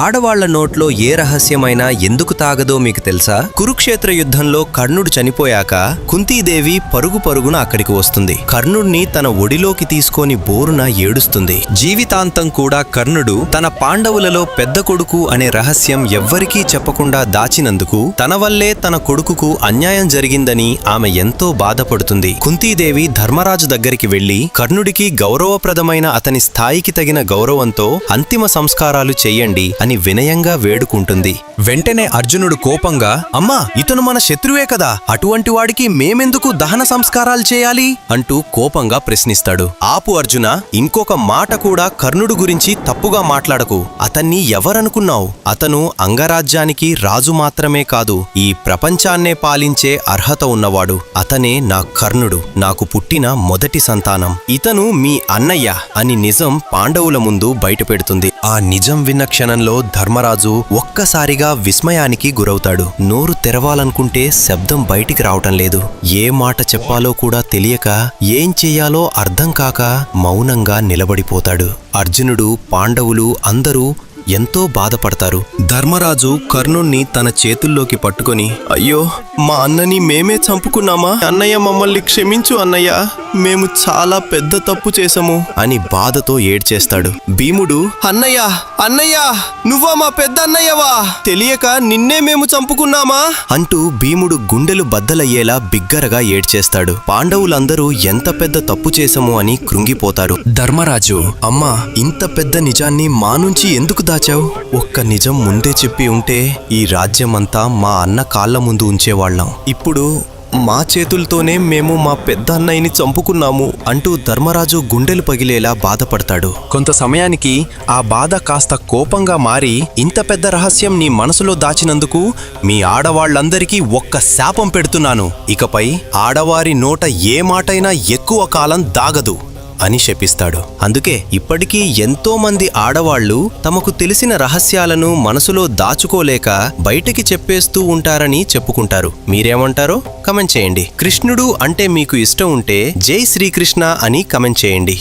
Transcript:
ఆడవాళ్ల నోట్లో ఏ రహస్యమైనా ఎందుకు తాగదో మీకు తెలుసా? కురుక్షేత్ర యుద్ధంలో కర్ణుడు చనిపోయాక కుంతీదేవి పరుగు పరుగున అక్కడికి వస్తుంది. కర్ణుడిని తన ఒడిలోకి తీసుకొని బోరున ఏడుస్తుంది. జీవితాంతం కూడా కర్ణుడు తన పాండవులలో పెద్ద కొడుకు అనే రహస్యం ఎవ్వరికీ చెప్పకుండా దాచినందుకు తన వల్లే తన కొడుకుకు అన్యాయం జరిగిందని ఆమె ఎంతో బాధపడుతుంది. కుంతీదేవి ధర్మరాజు దగ్గరికి వెళ్లి కర్ణుడికి గౌరవప్రదమైన అతని స్థాయికి తగిన గౌరవంతో అంతిమ సంస్కారాలు చెయ్యండి అని వినయంగా వేడుకుంటుంది. వెంటనే అర్జునుడు కోపంగా, అమ్మా, ఇతను మన శత్రువే కదా, అటువంటి వాడికి మేమెందుకు దహన సంస్కారాలు చేయాలి అంటూ కోపంగా ప్రశ్నిస్తాడు. ఆపు అర్జున, ఇంకొక మాట కూడా కర్ణుడు గురించి తప్పుగా మాట్లాడకు. అతన్ని ఎవరనుకున్నావు? అతను అంగరాజ్యానికి రాజు మాత్రమే కాదు, ఈ ప్రపంచాన్నే పాలించే అర్హత ఉన్నవాడు. అతనే నా కర్ణుడు, నాకు పుట్టిన మొదటి సంతానం. ఇతను మీ అన్నయ్య అని నిజం పాండవుల ముందు బయటపెడుతుంది. ఆ నిజం విన్న క్షణంలో ధర్మరాజు ఒక్కసారిగా విస్మయానికి గురవుతాడు. నోరు తెరవాలనుకుంటే శబ్దం బయటికి రావటం లేదు. ఏ మాట చెప్పాలో కూడా తెలియక, ఏం చెయ్యాలో అర్థం కాక మౌనంగా నిలబడిపోతాడు. అర్జునుడు, పాండవులు అందరూ ఎంతో బాధపడతారు. ధర్మరాజు కర్ణుణ్ణి తన చేతుల్లోకి పట్టుకొని, అయ్యో, మా అన్నని మేమే చంపుకున్నామా? అన్నయ్య, మమ్మల్ని క్షమించు అన్నయ్య, మేము చాలా పెద్ద తప్పు చేశాము అని బాధతో ఏడ్చేస్తాడు. భీముడు, అన్నయ్య అన్నయ్య, నువ్వా మా పెద్ద అన్నయ్యవా? తెలియక నిన్నే మేము చంపుకున్నామా అంటూ భీముడు గుండెలు బద్దలయ్యేలా బిగ్గరగా ఏడ్చేస్తాడు. పాండవులందరూ ఎంత పెద్ద తప్పు చేశాము అని కృంగిపోతారు. ధర్మరాజు, అమ్మా, ఇంత పెద్ద నిజాన్ని మా నుంచి ఎందుకు దాచావు? ఒక్క నిజం ముందే చెప్పి ఉంటే ఈ రాజ్యమంతా మా అన్న కాళ్ల ముందు ఉంచేవాళ్లం. ఇప్పుడు మా చేతులతోనే మేము మా పెద్ద అన్నయ్యని చంపుకున్నాము అంటూ ధర్మరాజు గుండెలు పగిలేలా బాధపడతాడు. కొంత సమయానికి ఆ బాధ కాస్త కోపంగా మారి, ఇంత పెద్ద రహస్యం నీ మనసులో దాచినందుకు మీ ఆడవాళ్లందరికీ ఒక్క శాపం పెడుతున్నాను. ఇకపై ఆడవారి నోట ఏ మాటైనా ఎక్కువ కాలం దాగదు అని శపిస్తాడు. అందుకే ఇప్పటికీ ఎంతో మంది ఆడవాళ్లు తమకు తెలిసిన రహస్యాలను మనసులో దాచుకోలేక బయటికి చెప్పేస్తూ ఉంటారని చెప్పుకుంటారు. మీరేమంటారో కమెంట్ చేయండి. కృష్ణుడు అంటే మీకు ఇష్టం ఉంటే జై శ్రీకృష్ణ అని కమెంట్ చేయండి.